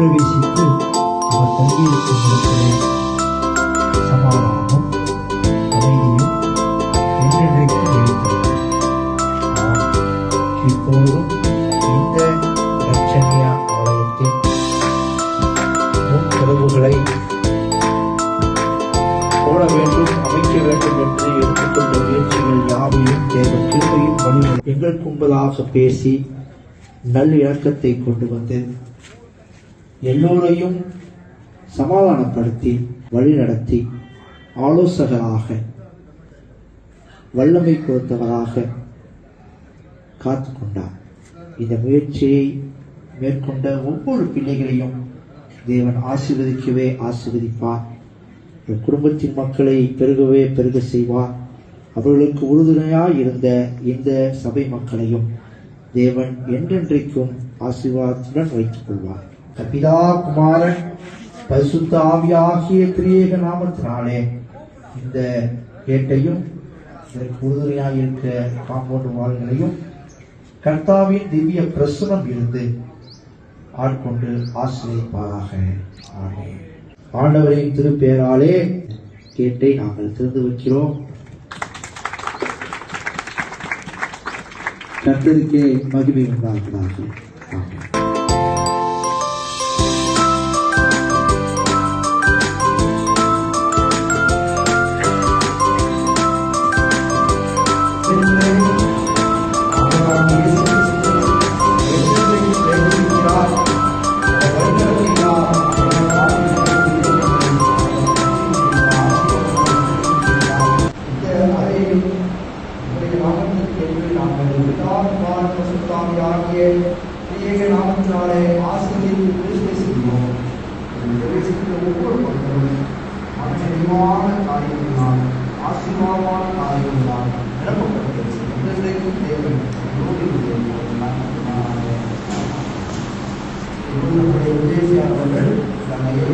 பிரவேசித்து அவர் தங்கியிருக்கும் இடத்திலே சமாதானமும் அமைதியும் என்றென்றைக்கும் இருக்கிறது. இப்போதும் இந்த இரட்சணிய ஆலயத்தின் முன்கதவுகளை போட வேண்டும், அமைக்க வேண்டும் என்று எடுத்துக்கொண்ட முயற்சிகள் யாவையும் தேவன் கிருபையும் வழியும் எங்களுக்கு முன்பதாக பேசி நல்லிணக்கத்தை கொண்டு வந்து எல்லோரையும் சமாதானப்படுத்தி வழிநடத்தி ஆலோசகராக வல்லமை கொடுத்தவராக காத்துக்கொண்டார். இந்த முயற்சியை மேற்கொண்ட ஒவ்வொரு பிள்ளைகளையும் தேவன் ஆசீர்வதிக்கவே ஆசீர்வதிப்பார். குடும்பத்தின் மக்களை பெருகவே பெருக செய்வார். அவர்களுக்கு உறுதுணையாய் இருந்த இந்த சபை மக்களையும் தேவன் என்றென்றைக்கும் ஆசீர்வாதத்துடன் வைத்துக் கொள்வார். பிதா குமாரன் பரிசுத்த ஆவியாகிய திரியேக நாமத்தினாலே இந்த கேட்டையும் இதற்கு உறுதுணையாக இருக்க காம்பவுண்ட் வாள்களையும் கர்த்தாவின் திவ்ய பிரசுரம் இருந்து ஆட்கொண்டு ஆசீர்வதிப்பாராக. ஆமென். ஆண்டவரின் திருப்பெயராலே கேட்டை நாங்கள் திறந்து வைக்கிறோம். கர்த்தருக்கே மகிமை உண்டாகிறார்கள். ஆமென். நாமத்தினாலே ஆசீர்வதித்து பேசுகிறோம். ஒவ்வொரு மக்களும் மனநிறைவான காரியங்களால் ஆசீர்வாதமான காரியங்களால் நிரப்பப்பட்டது. இன்றைக்கும் தேவன் நம்முடைய உதேசியாளர்கள் தன்னையே